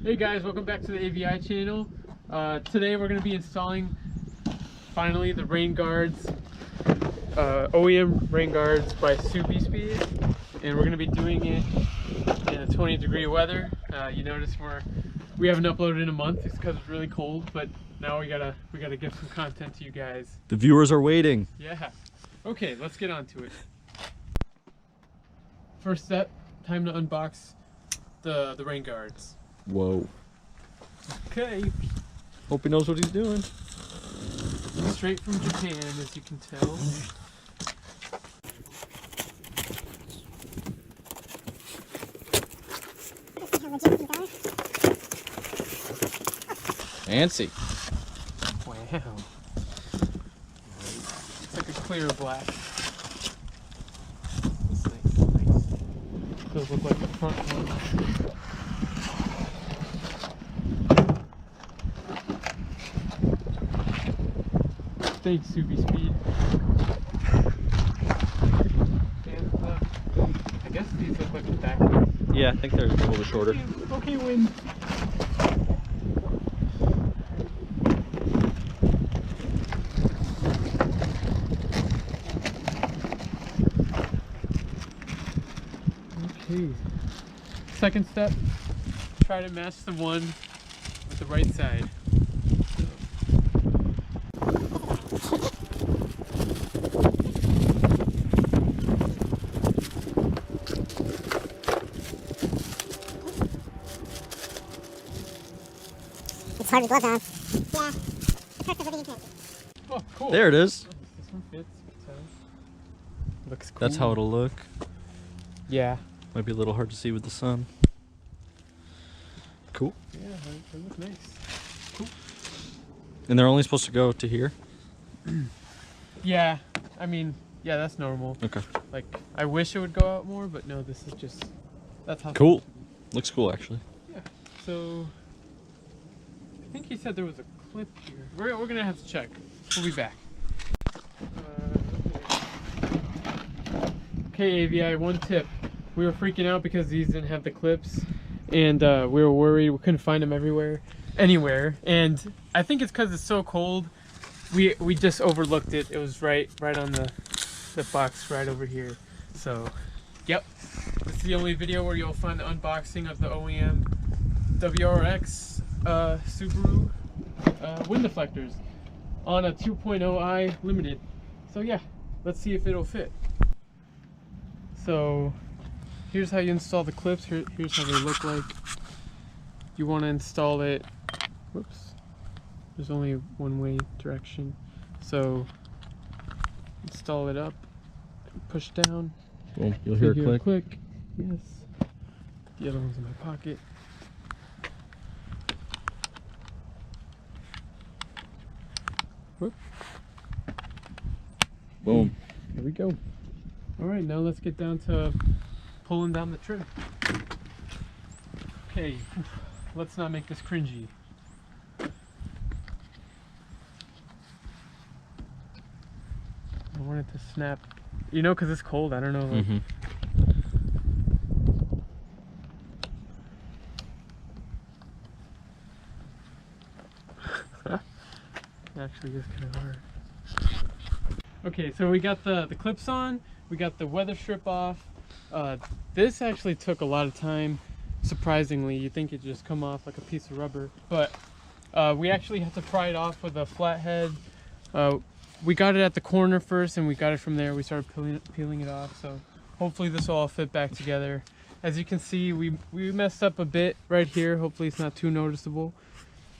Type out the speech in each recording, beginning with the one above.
Hey guys, welcome back to the AVI channel. Today we're going to be installing finally the rain guards, OEM rain guards by Subaru, and we're going to be doing it in a 20-degree weather. You notice we haven't uploaded in a month. It's because it's really cold, but now we gotta give some content to you guys. The viewers are waiting. Yeah. Okay, let's get on to it. First step, time to unbox the rain guards. Whoa. Okay. Hope he knows what he's doing. Straight from Japan, as you can tell. Fancy. Wow. It's like a clear black. This thing's nice. Does look like the front one. Thanks, Subaru. And I guess these look like the back ones. Yeah, I think they're a little bit shorter. Okay, wind. Okay. Second step, try to match the one with the right side. It's hard with gloves on. Yeah. The perk of living in Kansas. Oh, cool. There it is. This one fits. So. Looks cool. That's how it'll look. Yeah. Might be a little hard to see with the sun. Cool. Yeah, they look nice. Cool. And they're only supposed to go to here? Yeah. I mean, yeah, that's normal. Okay. Like, I wish it would go out more, but no, this is just, that's how. Cool. Looks cool, actually. Yeah. So, I think he said there was a clip here. We're gonna have to check. We'll be back. Okay, AVI, one tip. We were freaking out because these didn't have the clips, and we were worried we couldn't find them anywhere. And I think it's because it's so cold. We just overlooked it. It was right on the box right over here. So, yep. This is the only video where you'll find the unboxing of the OEM WRX Subaru wind deflectors on a 2.0i Limited. So yeah, let's see if it'll fit. So here's how you install the clips. Here's how they look like. You want to install it. Whoops. There's only one way direction. So install it up. Push down. Well, you'll hear a click. Yes. The other one's in my pocket. Whoop. Boom. Here we go. All right, now let's get down to pulling down the trim. Okay, let's not make this cringy. I want it to snap. You know, because it's cold, I don't know. Mm-hmm. Actually is kind of hard. Okay, so we got the clips on, we got the Weatherstrip off. This actually took a lot of time, surprisingly. You think it'd just come off like a piece of rubber, but we actually had to pry it off with a flathead. We got it at the corner first, and we got it from there. We started peeling it off, so hopefully this will all fit back together. As you can see, we messed up a bit right here. Hopefully it's not too noticeable,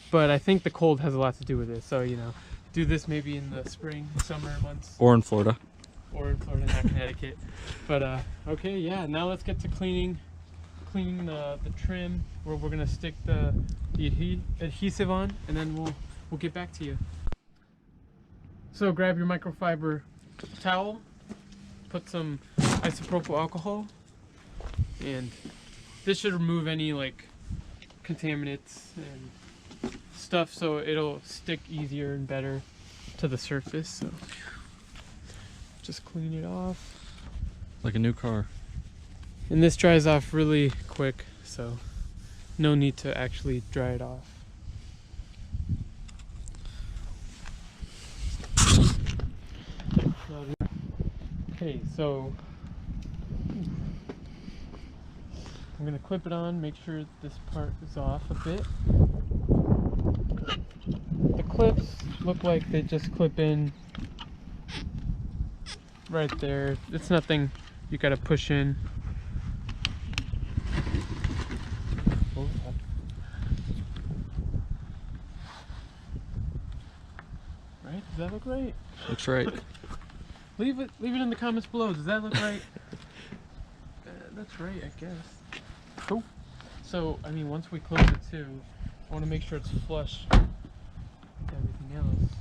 but I think the cold has a lot to do with it. So, you know, do this maybe in the spring, summer months. Or in Florida. Or in Florida, not Connecticut. But okay, yeah, now let's get to cleaning the trim, where we're gonna stick the adhesive on, and then we'll get back to you. So grab your microfiber towel, put some isopropyl alcohol, and this should remove any like contaminants and stuff, so it'll stick easier and better to the surface. So just clean it off Like a new car. And this dries off really quick, so no need to actually dry it off. Okay, so I'm gonna clip it on, make sure this part is off a bit. The clips look like they just clip in right there. It's nothing you gotta push in. Right? Does that look right? Looks right. Leave it in the comments below. Does that look right? That's right, I guess. Cool. So, I mean, once we close it too, I want to make sure it's flush with everything else.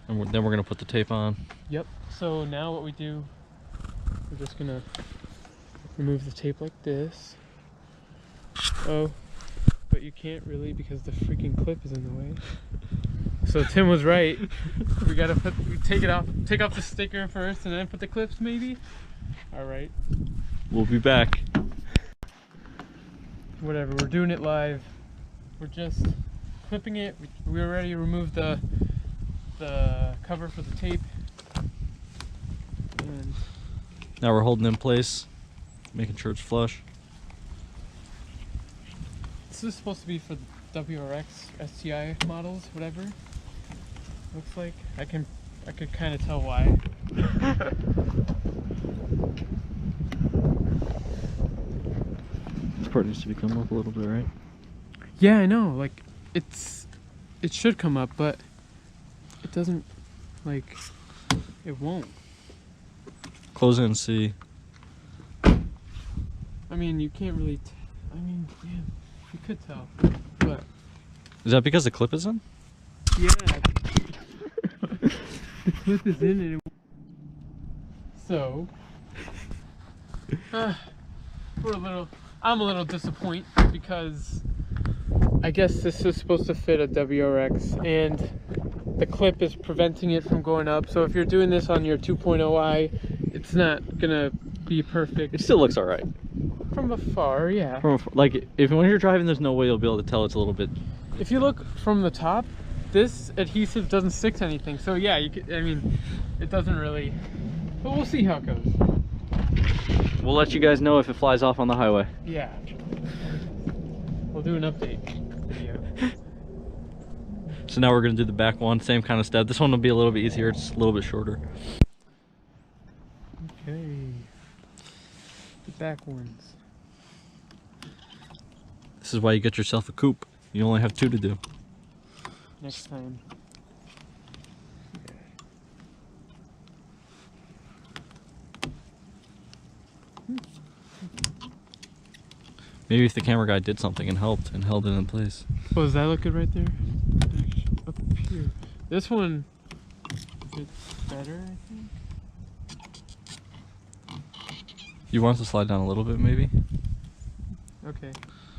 And then we're gonna put the tape on. Yep. So now what we do, we're just gonna remove the tape like this. Oh, but you can't really because the freaking clip is in the way. So Tim was right. We gotta take off the sticker first, and then put the clips maybe. All right. We'll be back. Whatever. We're doing it live. We're just clipping it. We already removed the cover for the tape. And Now we're holding it in place, making sure it's flush. this is supposed to be for the WRX STI models, whatever. Looks like I could kind of tell why. This part needs to be coming up a little bit, right? Yeah, I know. Like it should come up, but it doesn't. Like it won't. Close it and see. I mean, you can't really. I mean, yeah, you could tell, but Is that because the clip is in? yeah, the clip is in it. So, I'm a little disappointed because I guess this is supposed to fit a WRX and the clip is preventing it from going up. So if you're doing this on your 2.0i, it's not gonna be perfect. It still looks alright. From afar, yeah. Like, when you're driving, there's no way you'll be able to tell it's a little bit. If you look from the top, this adhesive doesn't stick to anything. So yeah, you could, I mean, it doesn't really, but we'll see how it goes. We'll let you guys know if it flies off on the highway. Yeah. We'll do an update video. So now we're gonna do the back one, same kind of step. This one will be a little bit easier, it's a little bit shorter. Okay. The back ones. This is why you get yourself a coupe. You only have 2 to do. Next time. Maybe if the camera guy did something and helped and held it in place. Oh, does that look good right there? Up here. This one fits better, I think. You want it to slide down a little bit, maybe? Okay.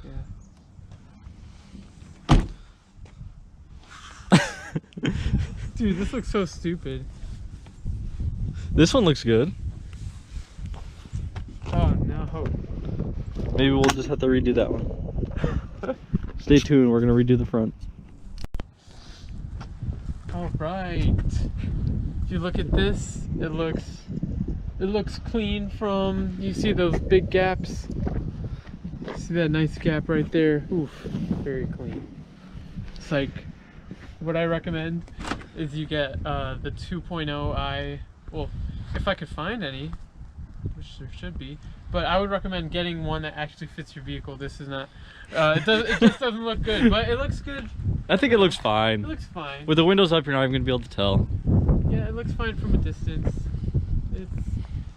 Yeah. Dude, this looks so stupid. This one looks good. Oh no. Maybe we'll just have to redo that one. Stay tuned, we're gonna redo the front. All right. If you look at this, it looks clean from, you see those big gaps? See that nice gap right there? Oof, very clean. It's like, what I recommend is you get the 2.0i, well, if I could find any, which there should be, but I would recommend getting one that actually fits your vehicle. This is not, it just doesn't look good, but it looks good. I think it looks fine. It looks fine. With the windows up, you're not even gonna be able to tell. Yeah, it looks fine from a distance.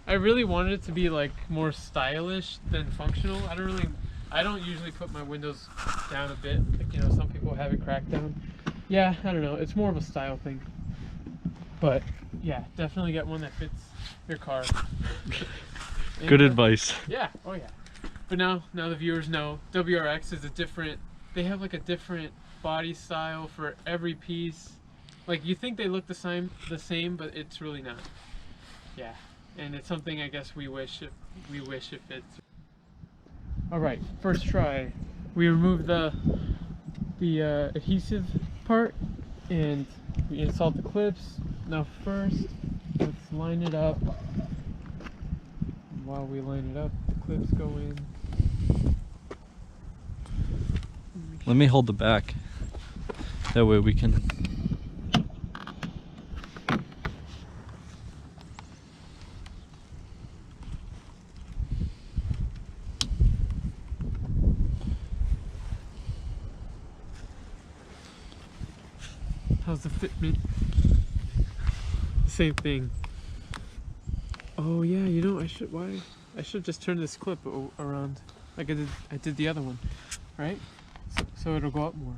I really wanted it to be like more stylish than functional. I don't usually put my windows down a bit. Like, you know, some people have it cracked down. Yeah, I don't know. It's more of a style thing. But yeah, definitely get one that fits your car. Good advice. Yeah, oh yeah. But now the viewers know WRX is they have like a different body style for every piece. Like, you think they look the same, but it's really not. Yeah, and it's something I guess we wish it fits. All right, first try. we removed the adhesive part and we installed the clips. Now first, let's line it up. And while we line it up, the clips go in. Let me hold the back. That way we can. How's the fitment? Same thing. Oh yeah, you know, I should just turn this clip around like I did the other one, right? So it'll go up more.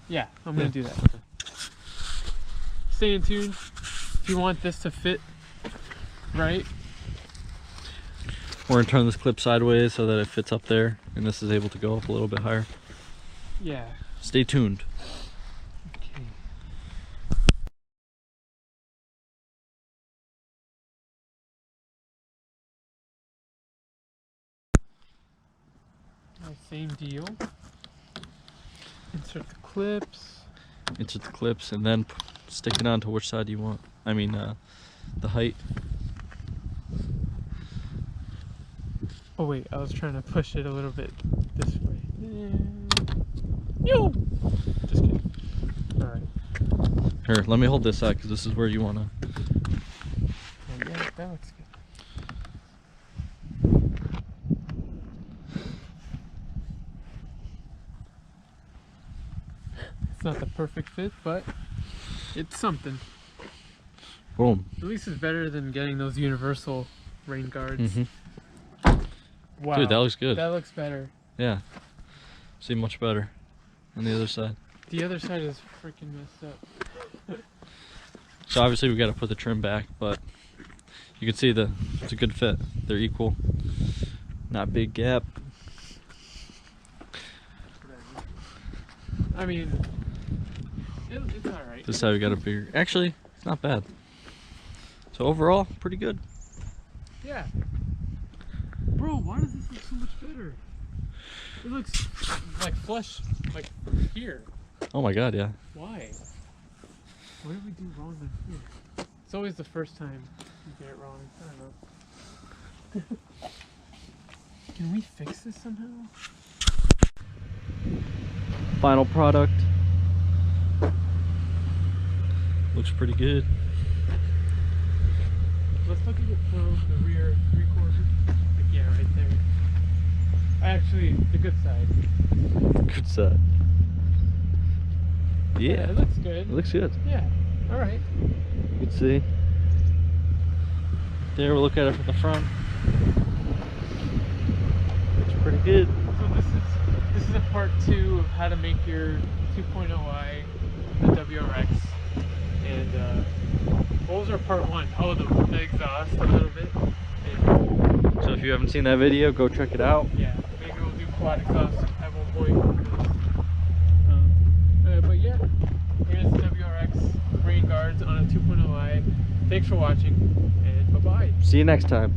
Yeah, I'm gonna do that. Stay in tune. If you want this to fit right. We're gonna turn this clip sideways so that it fits up there, and this is able to go up a little bit higher. Yeah. Stay tuned. Okay. Same deal. Insert the clips. Insert the clips and then stick it on to which side you want. I mean, the height. Oh wait, I was trying to push it a little bit this way. Yo! Just kidding. Alright. Here, let me hold this side because this is where you want to. Oh, yeah, that looks good. It's not the perfect fit, but it's something. Boom. At least it's better than getting those universal rain guards. Mm-hmm. Wow. Dude, that looks good. That looks better. Yeah. See, much better on the other side. The other side is freaking messed up. So obviously we got to put the trim back, but you can see it's a good fit. They're equal. Not big gap. I mean, it's alright. This side we got a bigger. Actually, it's not bad. So overall, pretty good. Yeah. Bro, why does this look so much better? It looks like flush, like here. Oh my god, yeah. Why? What did we do wrong on here? It's always the first time you get it wrong. I don't know. Can we fix this somehow? Final product. Looks pretty good. Let's look at it from the rear 3/4. Like, yeah, right there. Actually, the good side. Good side. Yeah, It looks good. it looks good. Yeah, alright. You can see. There, we'll look at it from the front. Looks pretty good. So this is a part 2 of how to make your 2.0i the WRX. And what was our part 1? Oh, the exhaust a little bit. And, So if you haven't seen that video, go check it out. yeah, maybe we'll do quad exhaust at one point. But yeah, here's the WRX rain guards on a 2.0i. Thanks for watching, and bye-bye. See you next time.